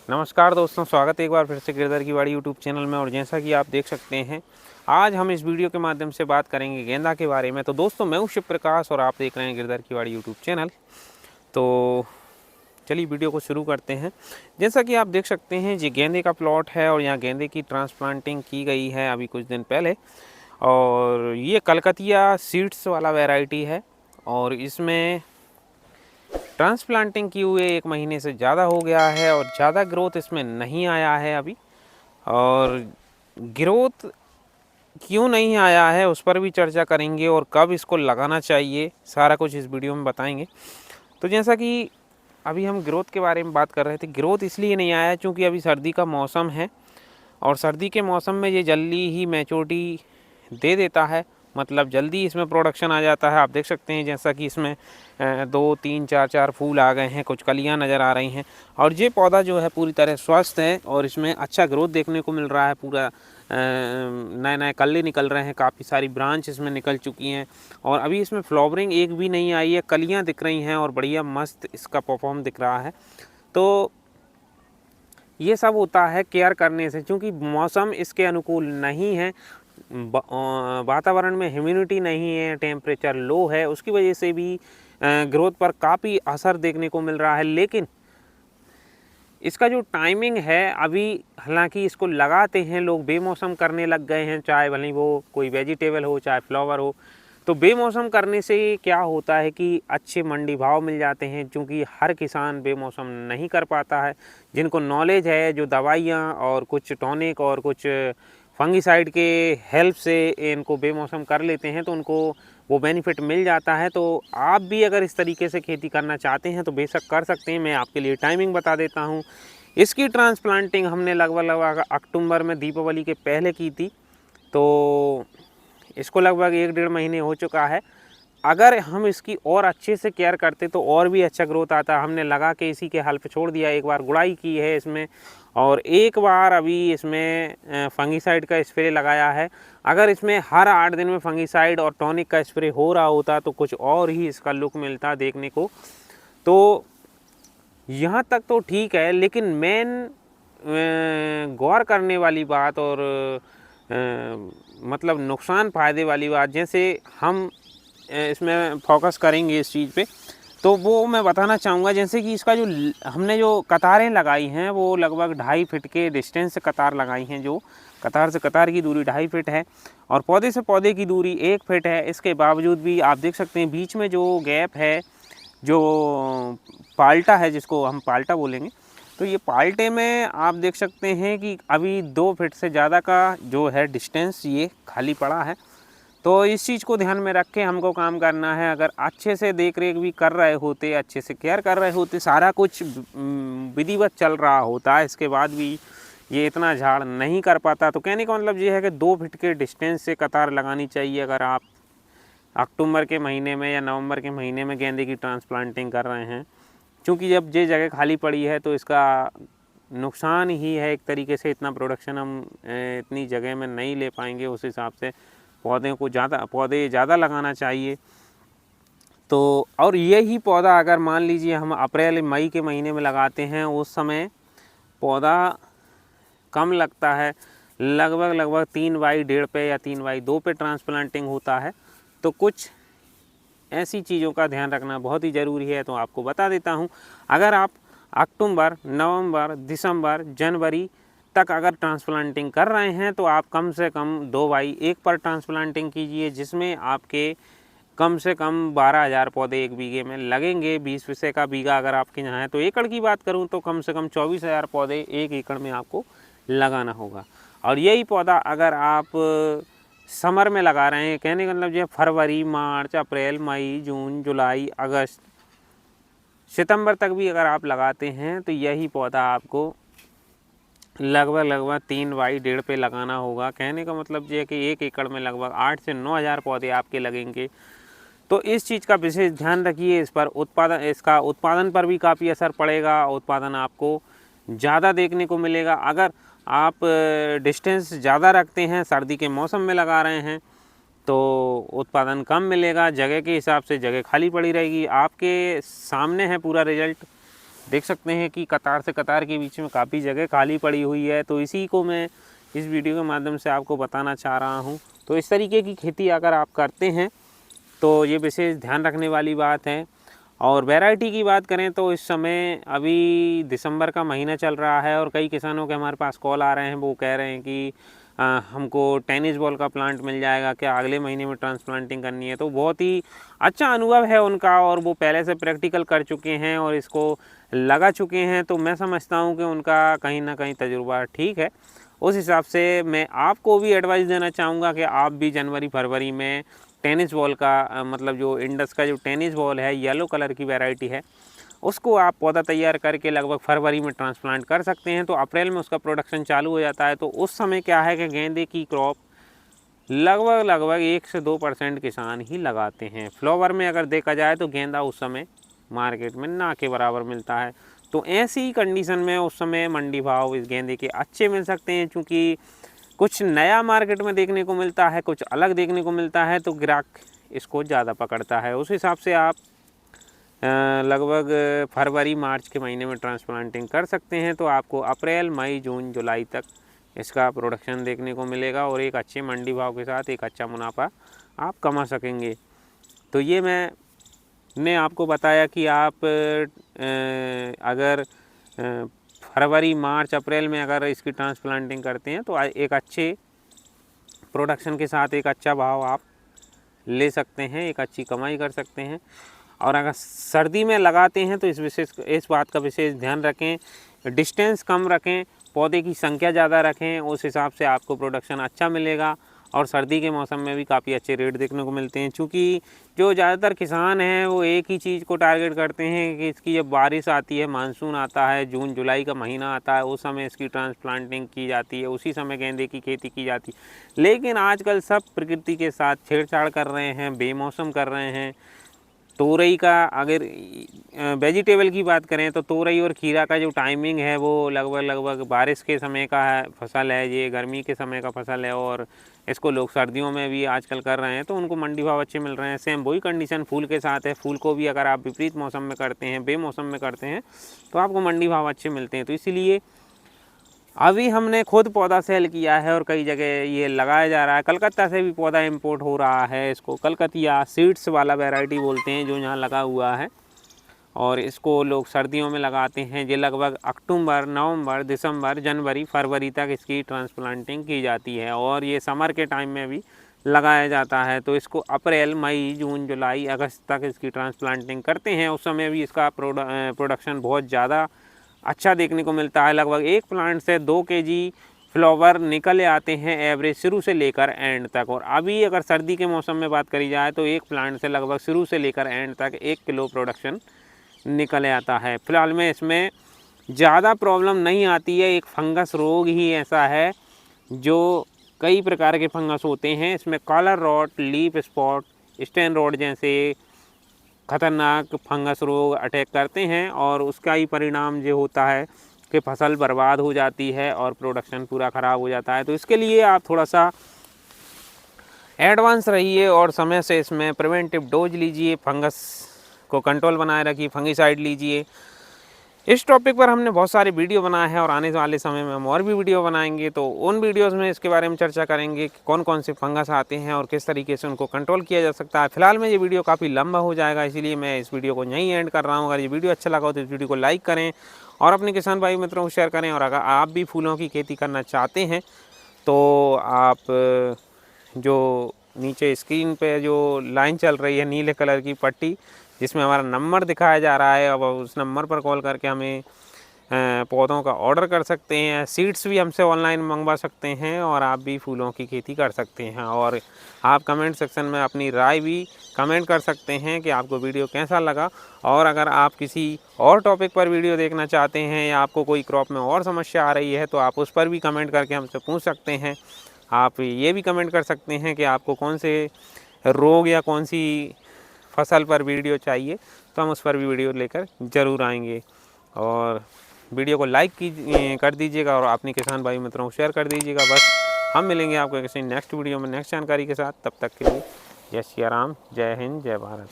नमस्कार दोस्तों, स्वागत है एक बार फिर से गिरधर की वाड़ी यूट्यूब चैनल में। और जैसा कि आप देख सकते हैं, आज हम इस वीडियो के माध्यम से बात करेंगे गेंदा के बारे में। तो दोस्तों, मैं हूं शिव प्रकाश और आप देख रहे हैं गिरधर की वाड़ी यूट्यूब चैनल। तो चलिए वीडियो को शुरू करते हैं। जैसा कि आप देख सकते हैं, ये गेंदे का प्लॉट है और यहाँ गेंदे की ट्रांसप्लांटिंग की गई है अभी कुछ दिन पहले। और ये कलकतिया सीड्स वाला वैरायटी है और इसमें ट्रांसप्लांटिंग किए हुए 1 महीने से ज़्यादा हो गया है और ज़्यादा ग्रोथ इसमें नहीं आया है अभी। और ग्रोथ क्यों नहीं आया है उस पर भी चर्चा करेंगे और कब इसको लगाना चाहिए, सारा कुछ इस वीडियो में बताएंगे। तो जैसा कि अभी हम ग्रोथ के बारे में बात कर रहे थे, ग्रोथ इसलिए नहीं आया क्योंकि अभी सर्दी का मौसम है और सर्दी के मौसम में ये जल्दी ही मैच्योरिटी दे देता है, मतलब जल्दी इसमें प्रोडक्शन आ जाता है। आप देख सकते हैं जैसा कि इसमें 2 3 4 फूल आ गए हैं, कुछ कलियां नज़र आ रही हैं और ये पौधा जो है पूरी तरह स्वस्थ है और इसमें अच्छा ग्रोथ देखने को मिल रहा है। पूरा नए नए कल्ले निकल रहे हैं, काफ़ी सारी ब्रांच इसमें निकल चुकी हैं और अभी इसमें फ्लावरिंग एक भी नहीं आई है, कलियाँ दिख रही हैं और बढ़िया मस्त इसका परफॉर्म दिख रहा है। तो ये सब होता है केयर करने से, क्योंकि मौसम इसके अनुकूल नहीं है, वातावरण में ह्यूमिडिटी नहीं है, टेम्परेचर लो है, उसकी वजह से भी ग्रोथ पर काफ़ी असर देखने को मिल रहा है। लेकिन इसका जो टाइमिंग है अभी, हालांकि इसको लगाते हैं लोग बेमौसम करने लग गए हैं, चाहे भले वो कोई वेजिटेबल हो चाहे फ्लावर हो। तो बेमौसम करने से क्या होता है कि अच्छे मंडी भाव मिल जाते हैं, क्योंकि हर किसान बेमौसम नहीं कर पाता है। जिनको नॉलेज है, जो दवाइयाँ और कुछ टॉनिक और कुछ फंगिसाइड के हेल्प से इनको बेमौसम कर लेते हैं तो उनको वो बेनिफिट मिल जाता है। तो आप भी अगर इस तरीके से खेती करना चाहते हैं तो बेशक कर सकते हैं। मैं आपके लिए टाइमिंग बता देता हूँ। इसकी ट्रांसप्लांटिंग हमने लगभग अक्टूबर में दीपावली के पहले की थी, तो इसको लगभग 1 डेढ़ महीने हो चुका है। अगर हम इसकी और अच्छे से केयर करते तो और भी अच्छा ग्रोथ आता। हमने लगा के इसी के हल पे छोड़ दिया, एक बार गुड़ाई की है इसमें और एक बार अभी इसमें फंगिसाइड का स्प्रे लगाया है। अगर इसमें हर 8 दिन में फंगिसाइड और टॉनिक का स्प्रे हो रहा होता तो कुछ और ही इसका लुक मिलता देखने को। तो यहाँ तक तो ठीक है, लेकिन मेन गौर करने वाली बात और मतलब नुकसान फ़ायदे वाली बात, जैसे हम इसमें फोकस करेंगे इस चीज़ पे, तो वो मैं बताना चाहूँगा। जैसे कि इसका जो हमने जो कतारें लगाई हैं वो लगभग 2.5 फीट के डिस्टेंस से कतार लगाई हैं। जो कतार से कतार की दूरी 2.5 फीट है और पौधे से पौधे की दूरी 1 फीट है। इसके बावजूद भी आप देख सकते हैं बीच में जो गैप है, जो पाल्टा है, जिसको हम पाल्टा बोलेंगे, तो ये पाल्टे में आप देख सकते हैं कि अभी 2 फीट से ज़्यादा का जो है डिस्टेंस ये खाली पड़ा है। तो इस चीज़ को ध्यान में रख के हमको काम करना है। अगर अच्छे से देख रेख भी कर रहे होते, अच्छे से केयर कर रहे होते, सारा कुछ विधिवत चल रहा होता, इसके बाद भी ये इतना झाड़ नहीं कर पाता। तो कहने का मतलब ये है कि 2 फीट के डिस्टेंस से कतार लगानी चाहिए अगर आप अक्टूबर के महीने में या नवंबर के महीने में गेंदे की ट्रांसप्लांटिंग कर रहे हैं। क्योंकि जब ये जगह खाली पड़ी है तो इसका नुकसान ही है एक तरीके से। इतना प्रोडक्शन हम इतनी जगह में नहीं ले पाएंगे, उस हिसाब से पौधे ज़्यादा लगाना चाहिए। तो और यही पौधा अगर मान लीजिए हम अप्रैल मई के महीने में लगाते हैं, उस समय पौधा कम लगता है, लगभग 3x1.5 पे या 3x2 पे ट्रांसप्लांटिंग होता है। तो कुछ ऐसी चीज़ों का ध्यान रखना बहुत ही ज़रूरी है, तो आपको बता देता हूँ। अगर आप अक्टूबर, नवंबर, दिसंबर, जनवरी तक अगर ट्रांसप्लांटिंग कर रहे हैं तो आप कम से कम 2x1 पर ट्रांसप्लांटिंग कीजिए, जिसमें आपके कम से कम 12,000 पौधे 1 बीघे में लगेंगे। 20 पैसे का बीघा अगर आपके यहाँ है तो एकड़ की बात करूँ तो कम से कम 24,000 पौधे 1 एकड़ में आपको लगाना होगा। और यही पौधा अगर आप समर में लगा रहे हैं, कहने का मतलब जो फरवरी, मार्च, अप्रैल, मई, जून, जुलाई, अगस्त, सितंबर तक भी अगर आप लगाते हैं तो यही पौधा आपको लगभग 3x1.5 पे लगाना होगा। कहने का मतलब ये है कि 1 एकड़ में लगभग 8 से 9,000 पौधे आपके लगेंगे। तो इस चीज़ का विशेष ध्यान रखिए। इस पर इसका उत्पादन पर भी काफ़ी असर पड़ेगा, उत्पादन आपको ज़्यादा देखने को मिलेगा। अगर आप डिस्टेंस ज़्यादा रखते हैं, सर्दी के मौसम में लगा रहे हैं, तो उत्पादन कम मिलेगा। जगह के हिसाब से जगह खाली पड़ी रहेगी। आपके सामने है पूरा रिजल्ट। देख सकते हैं कि कतार से कतार के बीच में काफ़ी जगह खाली पड़ी हुई है। तो इसी को मैं इस वीडियो के माध्यम से आपको बताना चाह रहा हूँ। तो इस तरीके की खेती अगर आप करते हैं तो ये विशेष ध्यान रखने वाली बात है। और वैरायटी की बात करें तो इस समय अभी दिसंबर का महीना चल रहा है और कई किसानों के हमारे पास कॉल आ रहे हैं, वो कह रहे हैं कि हमको टेनिस बॉल का प्लांट मिल जाएगा क्या, अगले महीने में ट्रांसप्लांटिंग करनी है। तो बहुत ही अच्छा अनुभव है उनका और वो पहले से प्रैक्टिकल कर चुके हैं और इसको लगा चुके हैं। तो मैं समझता हूँ कि उनका कहीं ना कहीं तजुर्बा ठीक है। उस हिसाब से मैं आपको भी एडवाइस देना चाहूँगा कि आप भी जनवरी फरवरी में टेनिस बॉल का मतलब जो इंडस का जो टेनिस बॉल है येलो कलर की वैरायटी है, उसको आप पौधा तैयार करके लगभग फरवरी में ट्रांसप्लांट कर सकते हैं। तो अप्रैल में उसका प्रोडक्शन चालू हो जाता है। तो उस समय क्या है कि गेंदे की क्रॉप लगभग 1 से 2% किसान ही लगाते हैं। फ्लावर में अगर देखा जाए तो गेंदा उस समय मार्केट में ना के बराबर मिलता है। तो ऐसी कंडीशन में उस समय मंडी भाव इस गेंदे के अच्छे मिल सकते हैं, क्योंकि कुछ नया मार्केट में देखने को मिलता है, कुछ अलग देखने को मिलता है, तो ग्राहक इसको ज़्यादा पकड़ता है। उस हिसाब से आप लगभग फरवरी मार्च के महीने में ट्रांसप्लांटिंग कर सकते हैं। तो आपको अप्रैल मई जून जुलाई तक इसका प्रोडक्शन देखने को मिलेगा और एक अच्छे मंडी भाव के साथ एक अच्छा मुनाफा आप कमा सकेंगे। तो ये मैंने आपको बताया कि आप अगर फरवरी मार्च अप्रैल में अगर इसकी ट्रांसप्लांटिंग करते हैं तो एक अच्छे प्रोडक्शन के साथ एक अच्छा भाव आप ले सकते हैं, एक अच्छी कमाई कर सकते हैं। और अगर सर्दी में लगाते हैं तो इस बात का विशेष ध्यान रखें, डिस्टेंस कम रखें, पौधे की संख्या ज़्यादा रखें, उस हिसाब से आपको प्रोडक्शन अच्छा मिलेगा। और सर्दी के मौसम में भी काफ़ी अच्छे रेट देखने को मिलते हैं, क्योंकि जो ज़्यादातर किसान हैं वो एक ही चीज़ को टारगेट करते हैं कि इसकी जब बारिश आती है, मानसून आता है, जून जुलाई का महीना आता है, उस समय इसकी ट्रांसप्लांटिंग की जाती है, उसी समय गेंदे की खेती की जाती है। लेकिन आजकल सब प्रकृति के साथ छेड़छाड़ कर रहे हैं, बेमौसम कर रहे हैं। तोरई का अगर वेजिटेबल की बात करें तो तोरई और खीरा का जो टाइमिंग है वो लगभग बारिश के समय का है फसल है, ये गर्मी के समय का फसल है और इसको लोग सर्दियों में भी आजकल कर रहे हैं, तो उनको मंडी भाव अच्छे मिल रहे हैं। सेम वही कंडीशन फूल के साथ है। फूल को भी अगर आप विपरीत मौसम में करते हैं, बेमौसम में करते हैं, तो आपको मंडी भाव अच्छे मिलते हैं। तो इसीलिए अभी हमने खुद पौधा सेल किया है और कई जगह ये लगाया जा रहा है। कलकत्ता से भी पौधा इंपोर्ट हो रहा है, इसको कलकतिया सीड्स वाला वैरायटी बोलते हैं जो यहाँ लगा हुआ है। और इसको लोग सर्दियों में लगाते हैं। ये लगभग अक्टूबर, नवंबर, दिसंबर, जनवरी, फरवरी तक इसकी ट्रांसप्लांटिंग की जाती है और ये समर के टाइम में भी लगाया जाता है। तो इसको अप्रैल, मई, जून, जुलाई, अगस्त तक इसकी ट्रांसप्लांटिंग करते हैं। उस समय भी इसका प्रोडक्शन बहुत ज़्यादा अच्छा देखने को मिलता है। लगभग एक प्लांट से 2 केजी फ्लावर निकल आते हैं एवरेज शुरू से लेकर एंड तक। और अभी अगर सर्दी के मौसम में बात करी जाए तो एक प्लांट से लगभग शुरू से लेकर एंड तक 1 किलो प्रोडक्शन निकल आता है। फिलहाल में इसमें ज़्यादा प्रॉब्लम नहीं आती है। एक फंगस रोग ही ऐसा है जो कई प्रकार के फंगस होते हैं। इसमें collar rot, leaf spot, stain rot जैसे खतरनाक फंगस रोग अटैक करते हैं और उसका ही परिणाम ये होता है कि फसल बर्बाद हो जाती है और प्रोडक्शन पूरा ख़राब हो जाता है। तो इसके लिए आप थोड़ा सा एडवांस रहिए और समय से इसमें प्रिवेंटिव डोज लीजिए, फंगस को कंट्रोल बनाए रखिए, फंगिसाइड लीजिए। इस टॉपिक पर हमने बहुत सारे वीडियो बनाए हैं और आने वाले समय में हम और भी वीडियो बनाएंगे। तो उन वीडियोस में इसके बारे में चर्चा करेंगे कि कौन कौन से फंगस आते हैं और किस तरीके से उनको कंट्रोल किया जा सकता है। फिलहाल में ये वीडियो काफ़ी लंबा हो जाएगा, इसीलिए मैं इस वीडियो को यहीं एंड कर रहा हूँ। अगर ये वीडियो अच्छा लगा हो तो इस वीडियो को लाइक करें और अपने किसान भाई मित्रों को शेयर करें। और अगर आप भी फूलों की खेती करना चाहते हैं तो आप जो नीचे स्क्रीन पे जो लाइन चल रही है नीले कलर की पट्टी जिसमें हमारा नंबर दिखाया जा रहा है, अब उस नंबर पर कॉल करके हमें पौधों का ऑर्डर कर सकते हैं। सीड्स भी हमसे ऑनलाइन मंगवा सकते हैं और आप भी फूलों की खेती कर सकते हैं। और आप कमेंट सेक्शन में अपनी राय भी कमेंट कर सकते हैं कि आपको वीडियो कैसा लगा। और अगर आप किसी और टॉपिक पर वीडियो देखना चाहते हैं या आपको कोई क्रॉप में और समस्या आ रही है तो आप उस पर भी कमेंट करके हमसे पूछ सकते हैं। आप ये भी कमेंट कर सकते हैं कि आपको कौन से रोग या कौन सी फसल पर वीडियो चाहिए, तो हम उस पर भी वीडियो लेकर ज़रूर आएंगे। और वीडियो को लाइक कर दीजिएगा और अपने किसान भाई मित्रों को शेयर कर दीजिएगा। बस हम मिलेंगे आपको किसी नेक्स्ट वीडियो में नेक्स्ट जानकारी के साथ। तब तक के लिए जय सिया राम, जय हिंद, जय भारत।